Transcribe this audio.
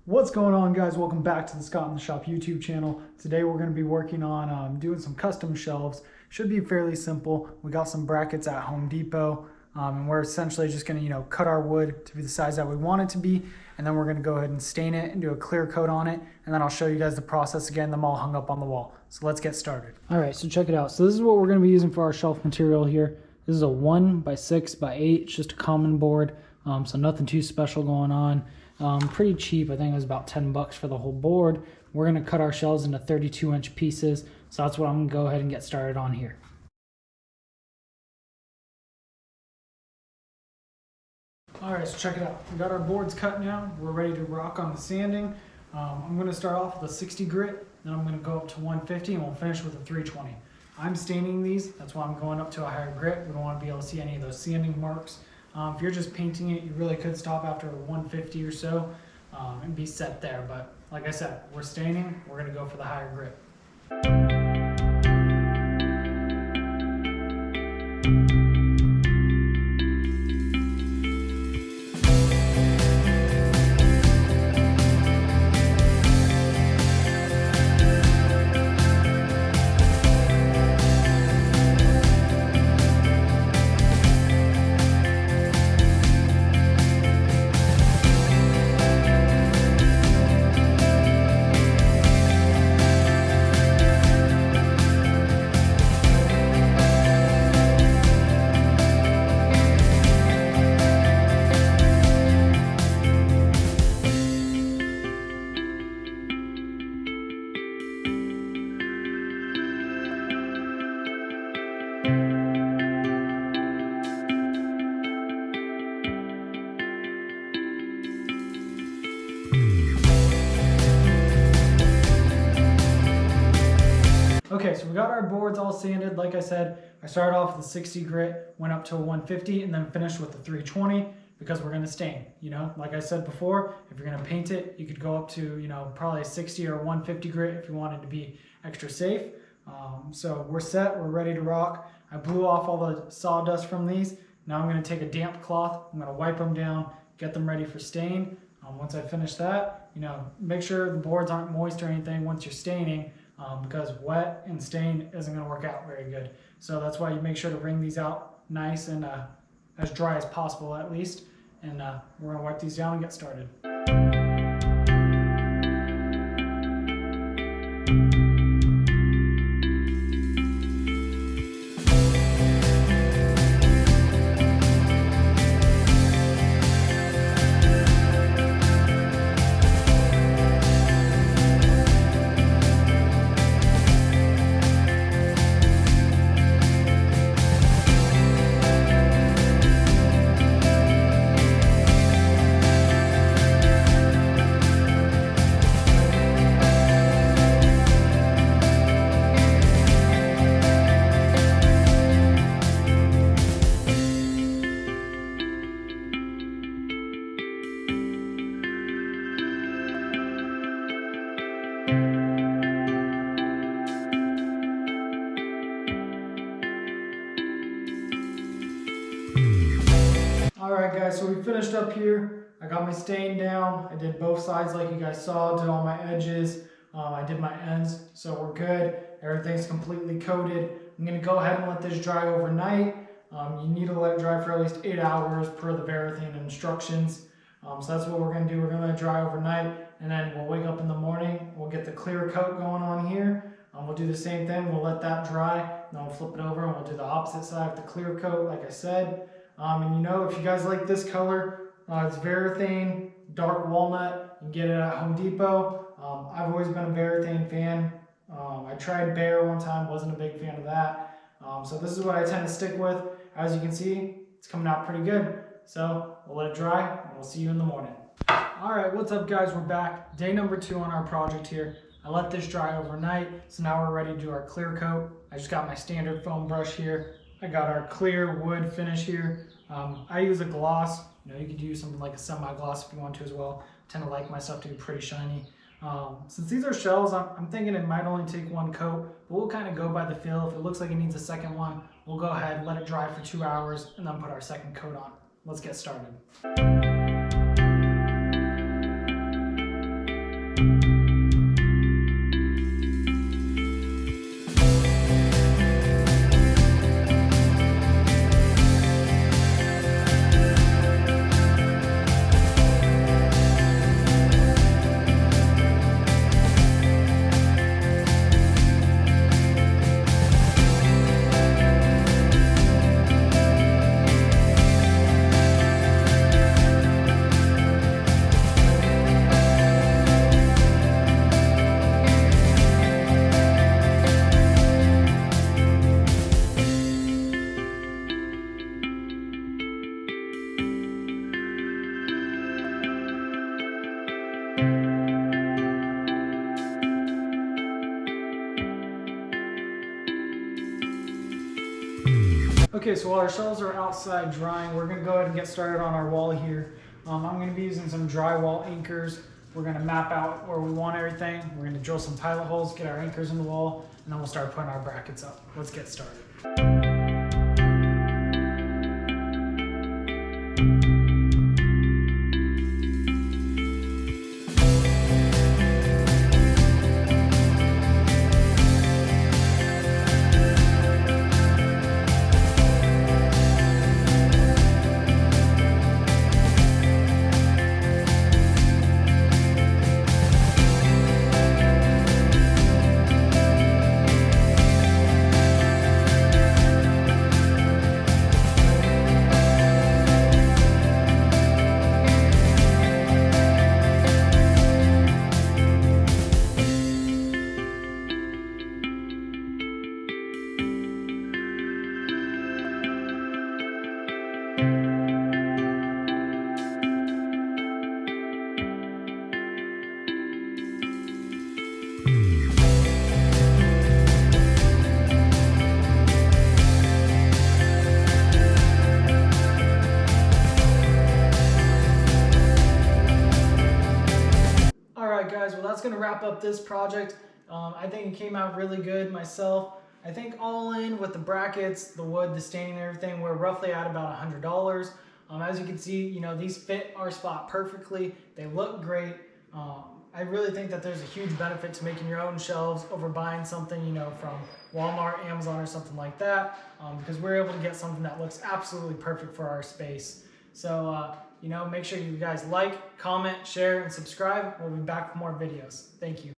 What's going on, guys? Welcome back to the Scott in the Shop YouTube channel. Today we're going to be working on doing some custom shelves. Should be fairly simple. We got some brackets at Home Depot, and we're essentially just going to cut our wood to be the size that we want it to be, and then we're going to go ahead and stain it and do a clear coat on it, and then I'll show you guys the process again. Them all hung up on the wall. So let's get started. All right, so check it out. So this is what we're going to be using for our shelf material here. This is a 1x6x8. It's just a common board, so nothing too special going on. Pretty cheap. I think it was about 10 bucks for the whole board. We're going to cut our shelves into 32-inch pieces, so that's what I'm going to go ahead and get started on here. Alright, so check it out. We got our boards cut now. We're ready to rock on the sanding. I'm going to start off with a 60 grit, then I'm going to go up to 150, and we'll finish with a 320. I'm staining these, that's why I'm going up to a higher grit. We don't want to be able to see any of those sanding marks. If you're just painting it, you really could stop after 150 or so and be set there. But like I said, we're staining, we're going to go for the higher grit. Okay, so we got our boards all sanded. Like I said, I started off with a 60 grit, went up to a 150, and then finished with a 320 because we're gonna stain. Like I said before, if you're gonna paint it, you could go up to, probably a 60 or 150 grit if you wanted to be extra safe. So we're set, we're ready to rock. I blew off all the sawdust from these. Now I'm gonna take a damp cloth, I'm gonna wipe them down, get them ready for stain. Once I finish that, make sure the boards aren't moist or anything once you're staining. Because wet and stain isn't going to work out very good. So that's why you make sure to wring these out nice and as dry as possible at least. And we're going to wipe these down and get started. Alright guys, so we finished up here. I got my stain down. I did both sides like you guys saw, did all my edges. I did my ends, so we're good. Everything's completely coated. I'm going to go ahead and let this dry overnight. You need to let it dry for at least 8 hours per the Polyurethane instructions. So that's what we're going to do. We're going to let it dry overnight, and then we'll wake up in the morning. We'll get the clear coat going on here. We'll do the same thing. We'll let that dry, and then we'll flip it over and we'll do the opposite side with the clear coat like I said. And if you guys like this color, it's Polyurethane, dark walnut. You can get it at Home Depot. I've always been a Polyurethane fan. I tried Bear one time, wasn't a big fan of that. So this is what I tend to stick with. As you can see, it's coming out pretty good. So we'll let it dry and we'll see you in the morning. Alright, what's up guys? We're back. Day number 2 on our project here. I let this dry overnight, so now we're ready to do our clear coat. I just got my standard foam brush here. I got our clear wood finish here. I use a gloss. You could use something like a semi-gloss if you want to as well. I tend to like my stuff to be pretty shiny. Since these are shells, I'm thinking it might only take one coat, but we'll kind of go by the feel. If it looks like it needs a second one, we'll go ahead, let it dry for 2 hours, and then put our second coat on. Let's get started. Okay, so while our shelves are outside drying, we're going to go ahead and get started on our wall here. I'm going to be using some drywall anchors. We're going to map out where we want everything. We're going to drill some pilot holes, get our anchors in the wall, and then we'll start putting our brackets up. Let's get started. Alright guys, well that's going to wrap up this project. I think it came out really good myself. I think all in with the brackets, the wood, the staining and everything, we're roughly at about $100. As you can see, you know, these fit our spot perfectly. They look great. I really think that there's a huge benefit to making your own shelves over buying something, you know, from Walmart, Amazon or something like that, because we're able to get something that looks absolutely perfect for our space. So, you know, make sure you guys like, comment, share, and subscribe. We'll be back for more videos. Thank you.